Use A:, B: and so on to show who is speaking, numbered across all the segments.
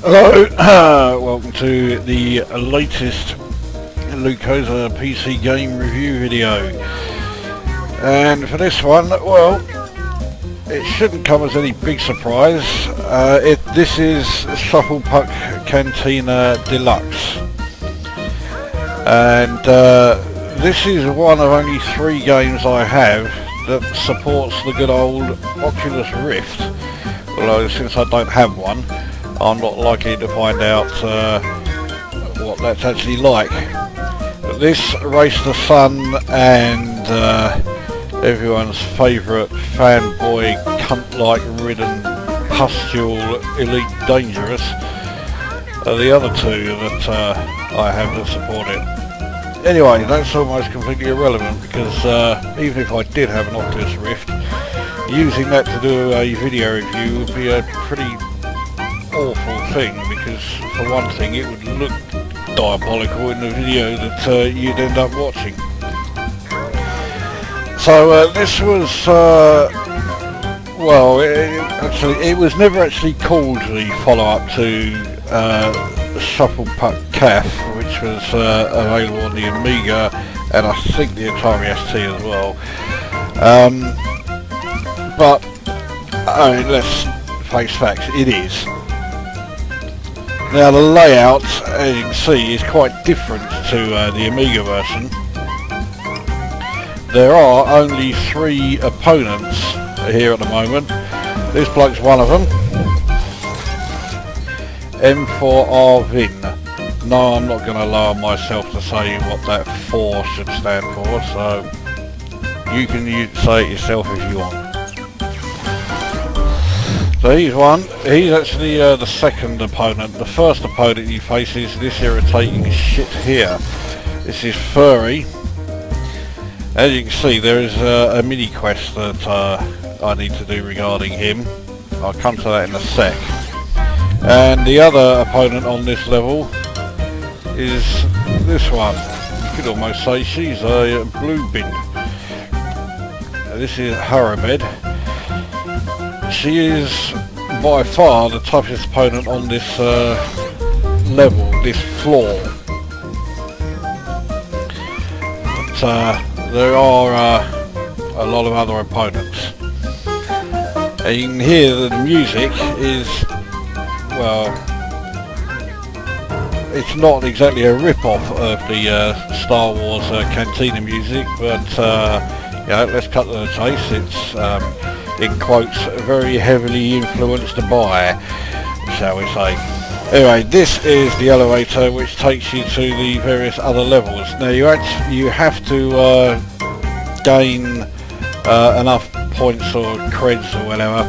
A: Hello, welcome to the latest Lukozer PC game review video. And for this one, well, it shouldn't come as any big surprise. This is Shufflepuck Cantina Deluxe. And this is one of only 3 games I have that supports the good old Oculus Rift. Although since I don't have one, I'm not likely to find out what that's actually like. But this Race the Sun and everyone's favourite fanboy cunt-like ridden pustule Elite Dangerous are the other 2 that I have that support it. Anyway, that's almost completely irrelevant because even if I did have an Oculus Rift, using that to do a video review would be a pretty awful thing, because for one thing it would look diabolical in the video that you'd end up watching. So this was well, it was never actually called the follow-up to Shufflepuck Cafe, which was available on the Amiga and I think the Atari ST as well. But I mean, let's face facts, it is. Now the layout, as you can see, is quite different to the Amiga version. There are only 3 opponents here at the moment. This bloke's one of them. M4R No, I'm not going to allow myself to say what that 4 should stand for, so you can say it yourself if you want. So he's actually the second opponent. The first opponent he faces is this irritating shit here. This is Furry. As you can see, there is a mini quest that I need to do regarding him. I'll come to that in a sec. And the other opponent on this level is this one. You could almost say she's a blue bin. This is Harabed. She is by far the toughest opponent on this level, this floor. But there are a lot of other opponents. And you can hear that the music is, well, it's not exactly a rip-off of the Star Wars Cantina music, but yeah, let's cut to the chase. It's in quotes, very heavily influenced by, shall we say. Anyway, this is the elevator which takes you to the various other levels. Now you have to gain enough points or creds or whatever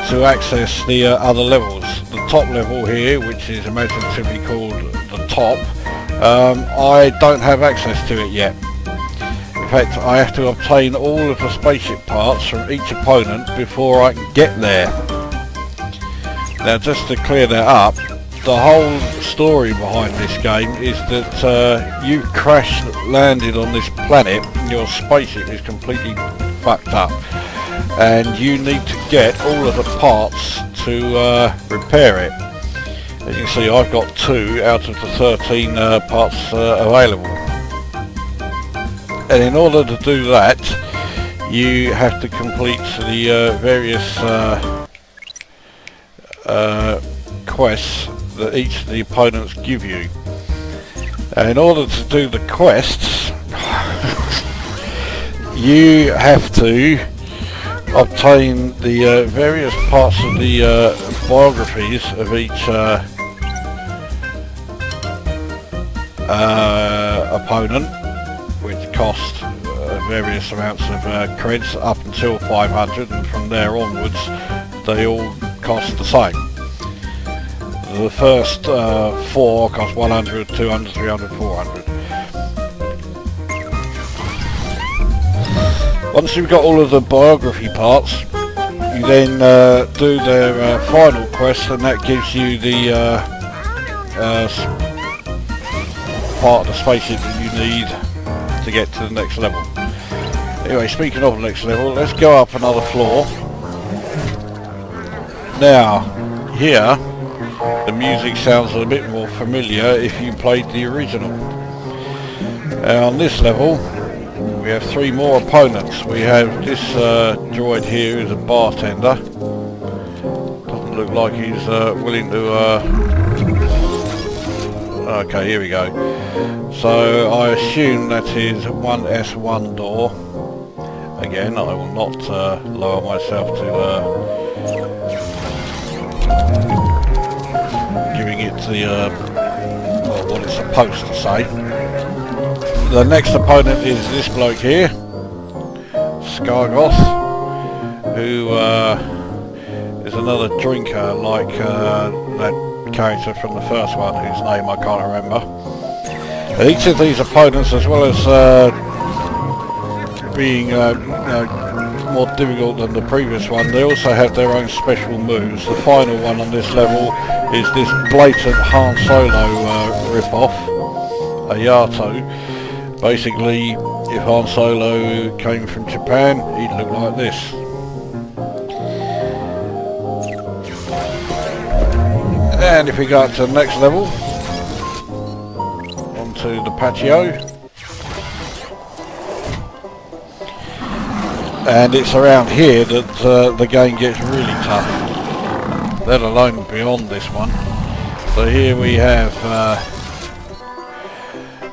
A: to access the other levels. The top level here, which is imaginatively called the top, I don't have access to it yet. In fact, I have to obtain all of the spaceship parts from each opponent before I can get there. Now, just to clear that up, the whole story behind this game is that you've crash-landed on this planet, and your spaceship is completely fucked up, and you need to get all of the parts to repair it. As you can see, I've got 2 out of the 13 parts available. And in order to do that, you have to complete the various quests that each of the opponents give you. And in order to do the quests, you have to obtain the various parts of the biographies of each opponent, which cost various amounts of creds up until 500, and from there onwards they all cost the same. The first 4 cost 100, 200, 300, 400. Once you've got all of the biography parts, you then do their final quest, and that gives you the part of the spaceship that you need to get to the next level. Anyway, speaking of the next level, let's go up another floor. Now, here, the music sounds a bit more familiar if you played the original. On this level, we have 3 more opponents. We have this droid here who's a bartender. Doesn't look like he's willing to... Okay, here we go. So I assume that is 1S1 door. Again, I will not lower myself to giving it the well, what it's supposed to say. The next opponent is this bloke here, Scargoth, who is another drinker like that character from the first one, whose name I can't remember. And each of these opponents, as well as being more difficult than the previous one, they also have their own special moves. The final one on this level is this blatant Han Solo rip-off, Agharta. Basically, if Han Solo came from Japan, he'd look like this. And if we go up to the next level, onto the patio. And it's around here that the game gets really tough, let alone beyond this one. So here we have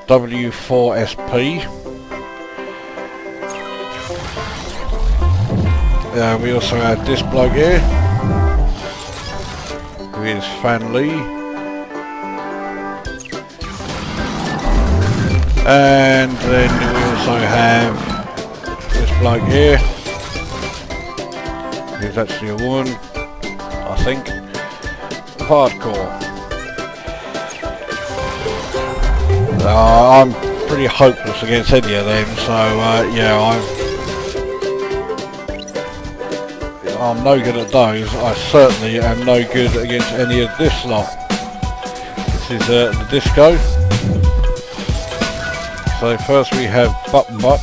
A: W4SP. We also have this bloke here, who is Fan Lee. And then we also have bloke here, who's actually a woman, I think, hardcore. I'm pretty hopeless against any of them, so yeah, I'm no good at those. I certainly am no good against any of this lot. This is the disco. So first we have Button Butt,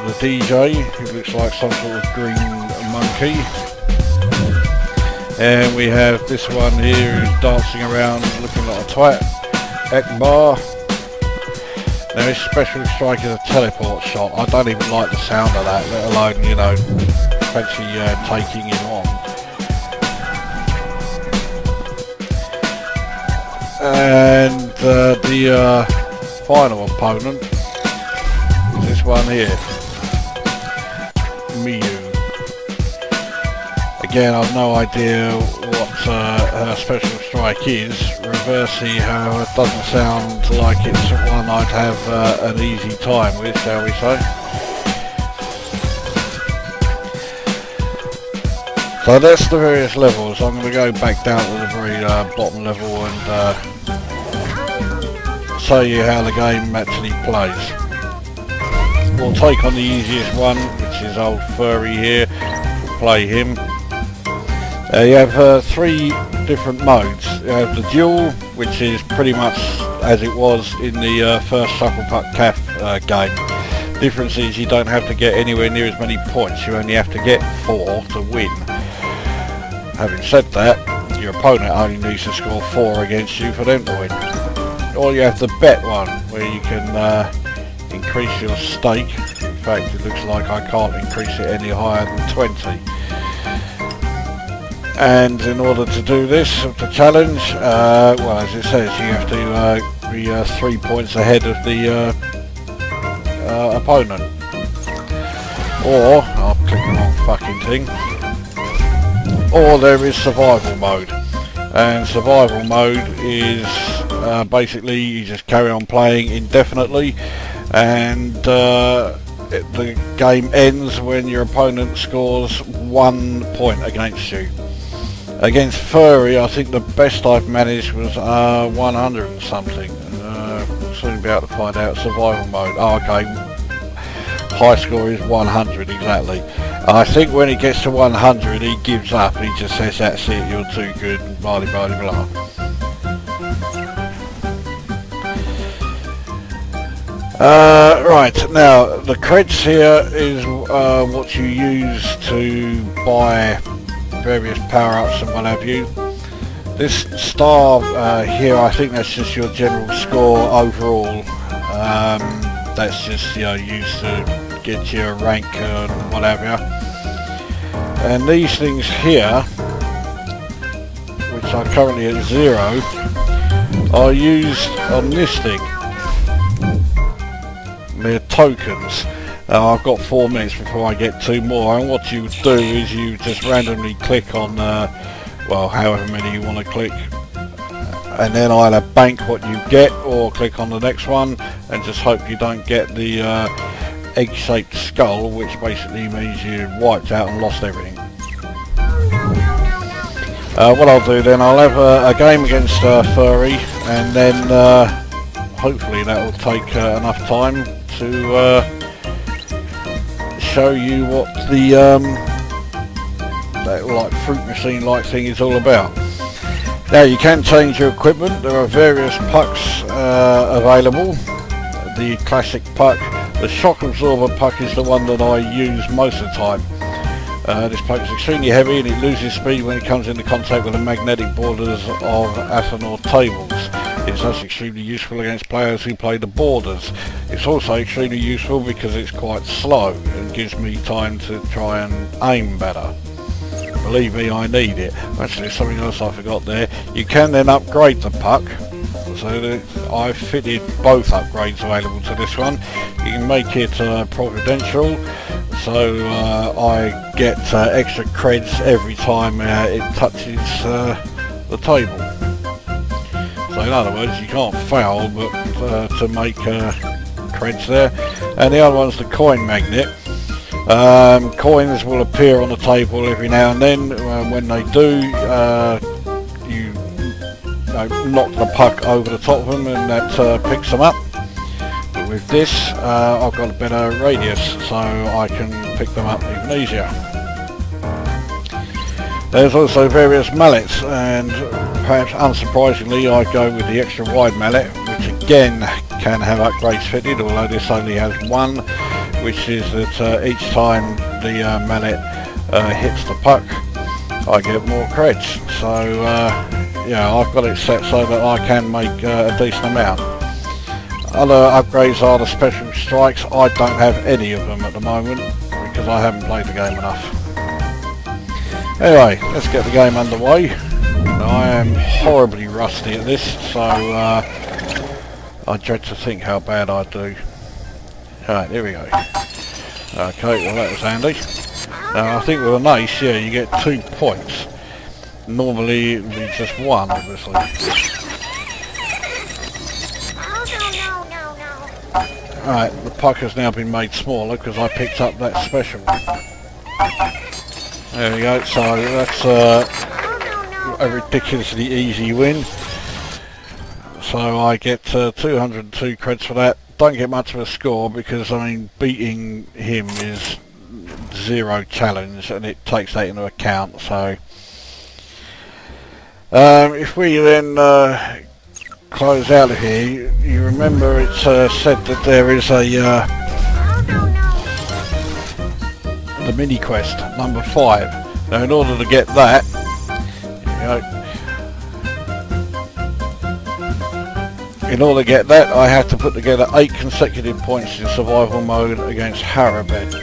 A: the DJ, who looks like some sort of green monkey. And we have this one here who's dancing around looking like a twat, Akbar. Now his special strike is a teleport shot. I don't even like the sound of that, let alone, you know, fancy taking him on. And the final opponent is this one here, Miyu. Again, I've no idea what her special strike is. Reversi, however, doesn't sound like it's one I'd have an easy time with, shall we say. So that's the various levels. I'm going to go back down to the very bottom level and show you how the game actually plays. We'll take on the easiest one, which is old Furry here. Play him. You have 3 different modes. You have the duel, which is pretty much as it was in the first Shufflepuck Cafe game. Difference is you don't have to get anywhere near as many points, you only have to get 4 to win. Having said that, your opponent only needs to score 4 against you for them to win. Or you have the bet one, where you can increase your stake. In fact, it looks like I can't increase it any higher than 20. And in order to do this, the challenge, well, as it says, you have to be 3 points ahead of the opponent. Or, I'll click the wrong fucking thing. Or there is survival mode. And survival mode is basically you just carry on playing indefinitely, and the game ends when your opponent scores 1 point against you. Against Furry, I think the best I've managed was 100 and something. We'll soon be able to find out. Survival mode. Oh, okay. High score is 100 exactly. I think when it gets to 100, he gives up. He just says, "That's it. You're too good." Blah blah blah blah. Right, now the creds here is what you use to buy various power-ups and what have you. This star here, I think that's just your general score overall. That's just, you know, used to get your rank and whatever. And these things here, which are currently at 0, are used on this thing. They're tokens. I've got 4 minutes before I get 2 more, and what you do is you just randomly click on well, however many you want to click, and then either bank what you get or click on the next one and just hope you don't get the egg-shaped skull, which basically means you wiped out and lost everything. What I'll do then, I'll have a game against Furry, and then hopefully that will take enough time to show you what the that like fruit machine like thing is all about. Now you can change your equipment. There are various pucks available. The classic puck, the shock absorber puck, is the one that I use most of the time. This puck is extremely heavy and it loses speed when it comes into contact with the magnetic borders of Athanor tables. It's thus extremely useful against players who play the borders. It's also extremely useful because it's quite slow and gives me time to try and aim better. Believe me, I need it. Actually, there's something else I forgot there. You can then upgrade the puck. So I've fitted both upgrades available to this one. You can make it providential, so I get extra creds every time it touches the table. So in other words, you can't fail but to make creds there. And the other one's the coin magnet. Coins will appear on the table every now and then. When they do, you knock the puck over the top of them and that picks them up. But with this, I've got a better radius, so I can pick them up even easier. There's also various mallets, and perhaps unsurprisingly I go with the extra wide mallet, which again can have upgrades fitted, although this only has one, which is that each time the mallet hits the puck, I get more creds. So yeah, I've got it set so that I can make a decent amount. Other upgrades are the special strikes. I don't have any of them at the moment because I haven't played the game enough. Anyway, let's get the game underway. I am horribly rusty at this, so I dread to think how bad I do. Alright, here we go. Okay, well that was handy. Now I think with an ace, yeah, you get 2 points. Normally it would be just 1, obviously. Alright, the puck has now been made smaller because I picked up that special. There we go, so that's a ridiculously easy win. So I get 202 creds for that. Don't get much of a score because, I mean, beating him is 0 challenge and it takes that into account. So if we then close out of here, you remember it's said that there is a the mini quest number 5. Now in order to get that, in order to get that, I have to put together 8 consecutive points in survival mode against Harabed.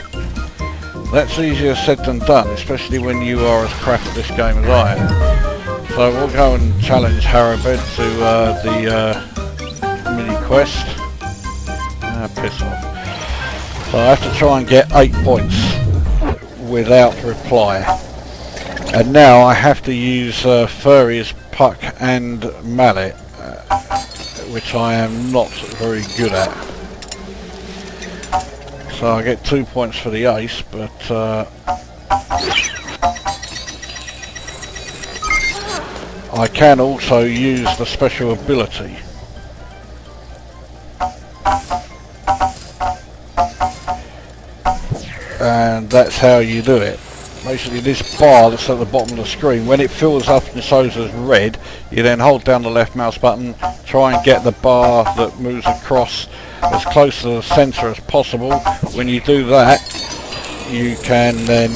A: That's easier said than done, especially when you are as crap at this game as I am. So we'll go and challenge Harabed to the mini quest. Piss off. So I have to try and get 8 points without reply. And now I have to use Furry's puck and mallet, which I am not very good at. So I get 2 points for the ace, but I can also use the special ability. And that's how you do it. Basically this bar that's at the bottom of the screen, when it fills up and shows as red, you then hold down the left mouse button, try and get the bar that moves across as close to the centre as possible. When you do that, you can then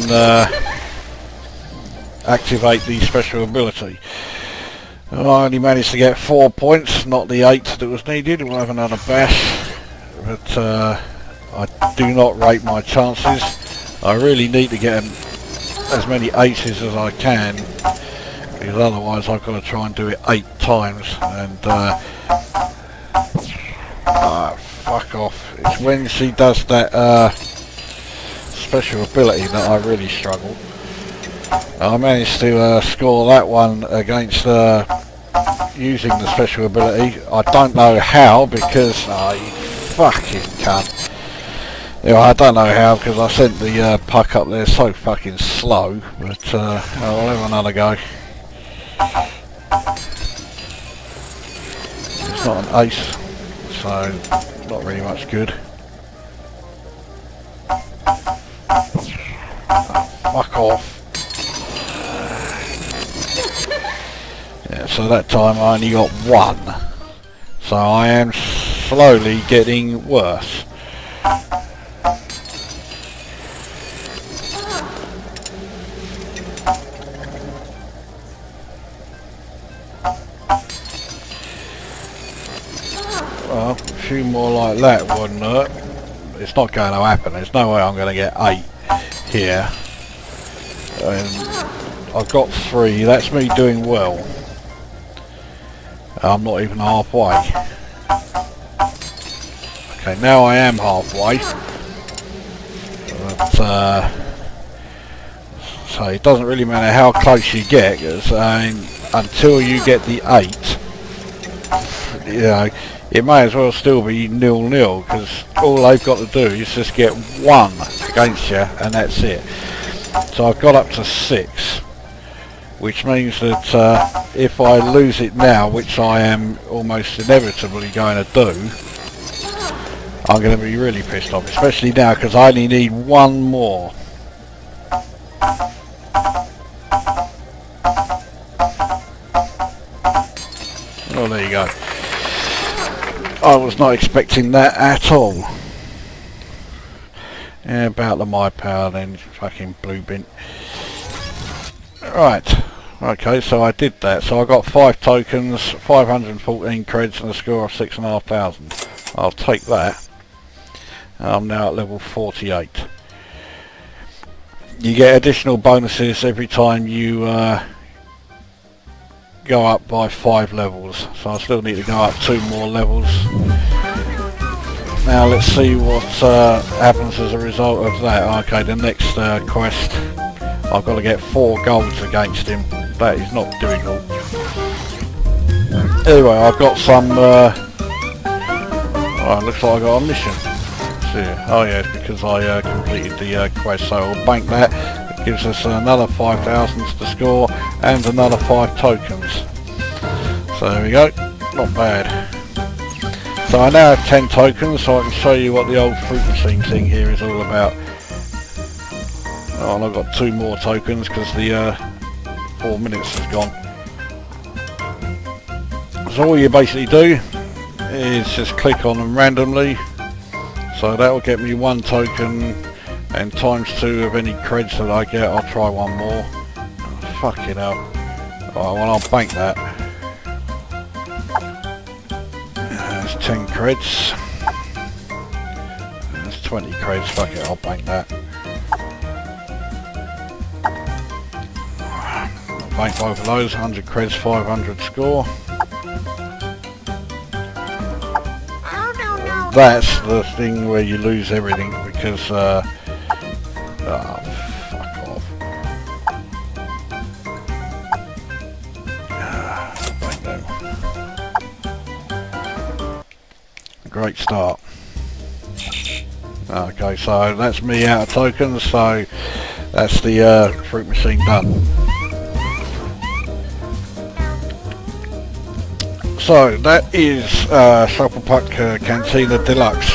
A: activate the special ability. I only managed to get 4 points, not the 8 that was needed. We'll have another bash, but I do not rate my chances. I really need to get as many aces as I can, because otherwise I've got to try and do it 8 times, and fuck off. It's when she does that special ability that I really struggle. I managed to score that one against using the special ability. I don't know how, because you fucking cunt. Yeah, I don't know how, because I sent the puck up there so fucking slow, but I'll have another go. It's not an ace, so not really much good. Fuck off. Yeah, so that time I only got 1. So I am slowly getting worse. Well, a few more like that wouldn't hurt. It's not going to happen. There's no way I'm going to get 8 here. I've got 3. That's me doing well. I'm not even halfway. Okay, now I am halfway. But, so it doesn't really matter how close you get, because until you get the 8, you know, it may as well still be 0-0, because all they've got to do is just get 1 against you, and that's it. So I've got up to 6, which means that if I lose it now, which I am almost inevitably going to do, I'm going to be really pissed off, especially now because I only need 1 more. Oh, there you go. I was not expecting that at all. Yeah, about the my power then, fucking blue bin. Right, okay, so I did that. So I got 5 tokens, 514 creds and a score of 6,500. I'll take that. I'm now at level 48. You get additional bonuses every time you go up by 5 levels. So I still need to go up 2 more levels. Now let's see what happens as a result of that. Okay, the next quest, I've got to get 4 golds against him. That is not difficult. Anyway, I've got some... oh, it looks like I got a mission. Oh yeah, it's because I completed the quest, so I'll bank that. It gives us another 5,000 to score and another 5 tokens. So there we go, not bad. So I now have 10 tokens, so I can show you what the old fruit machine thing here is all about. Oh, and I've got 2 more tokens because the 4 minutes has gone. So all you basically do is just click on them randomly. So that will get me 1 token, and times 2 of any creds that I get. I'll try 1 more. Oh, fucking hell. Alright, well I'll bank that. That's 10 creds. That's 20 creds, fuck it, I'll bank that. I'll bank both of those, 100 creds, 500 score. That's the thing where you lose everything because oh, fuck off. Great start. Okay, so that's me out of tokens, so that's the fruit machine done. So that is Shufflepuck Cantina Deluxe,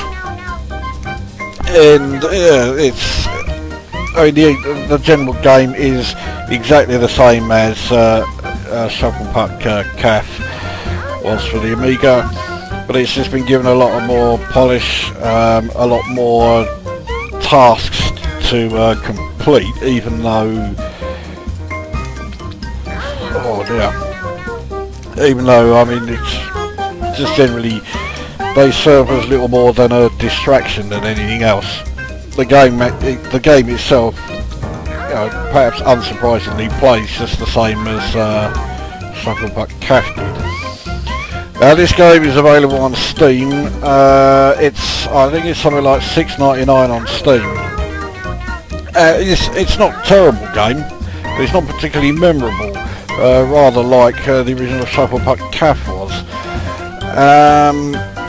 A: and it's, I mean, the general game is exactly the same as Shufflepuck Cafe was for the Amiga. but it's just been given a lot more polish, a lot more tasks to complete, even though, oh dear, even though, I mean, it's just generally, they serve as little more than a distraction than anything else. The game itself, you know, perhaps unsurprisingly, plays just the same as Shufflepuck Cafe did. Now this game is available on Steam. I think it's something like $6.99 on Steam. It's not a terrible game, but it's not particularly memorable. Rather like the original Shufflepuck Cafe was.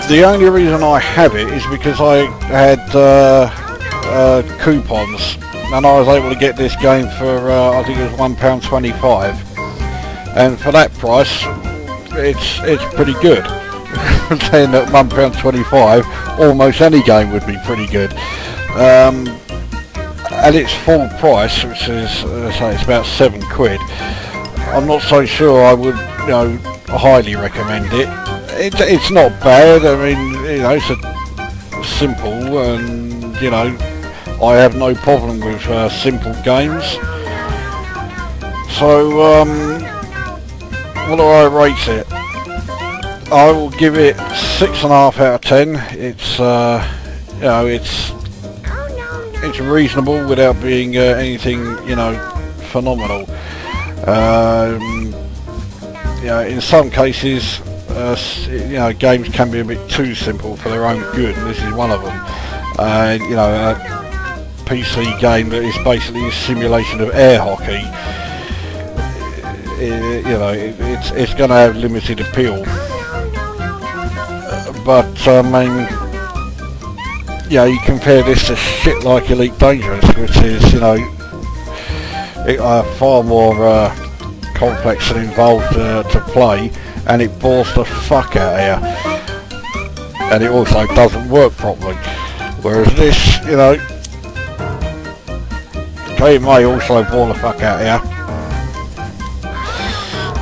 A: The only reason I have it is because I had coupons, and I was able to get this game for I think it was £1.25, and for that price it's pretty good. Saying that £1.25, almost any game would be pretty good. At its full price, which is say it's about £7, I'm not so sure I would, you know, highly recommend it. It's not bad. I mean, you know, it's simple, and you know, I have no problem with simple games. So, what do I rate it? I will give it 6.5 out of 10. It's, you know, it's reasonable without being anything, you know, phenomenal. You know, in some cases, you know, games can be a bit too simple for their own good, and this is one of them. You know, a PC game that is basically a simulation of air hockey. You know, it's going to have limited appeal. But I mean, yeah, you compare this to shit like Elite Dangerous, which is, you know, far more complex and involved to play, and it bores the fuck out of you, and it also doesn't work properly. Whereas this, you know, okay, it may also bore the fuck out of you,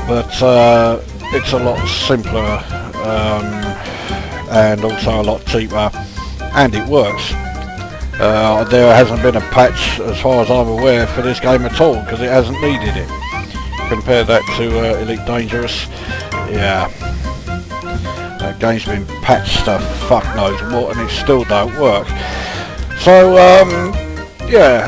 A: but it's a lot simpler, and also a lot cheaper, and it works. There hasn't been a patch, as far as I'm aware, for this game at all, because it hasn't needed it. Compare that to Elite Dangerous. Yeah, that game's been patched to fuck knows what, and it still don't work. So yeah,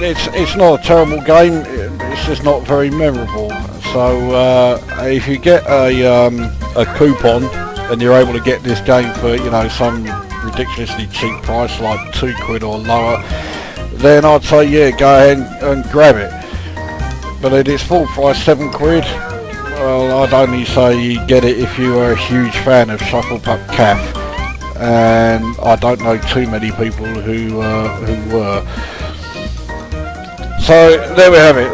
A: it's not a terrible game. It's just not very memorable. So if you get a coupon and you're able to get this game for, you know, some ridiculously cheap price like £2 or lower, then I'd say yeah, go ahead and grab it. But at its full price, £7, well, I'd only say you get it if you are a huge fan of Shufflepuck Cafe, and I don't know too many people who were. So there we have it,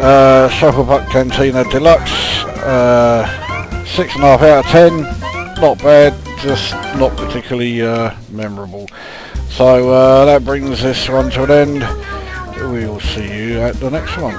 A: Shufflepuck Cantina Deluxe, 6.5 out of 10, not bad, just not particularly memorable. So that brings this one to an end. We will see you at the next one.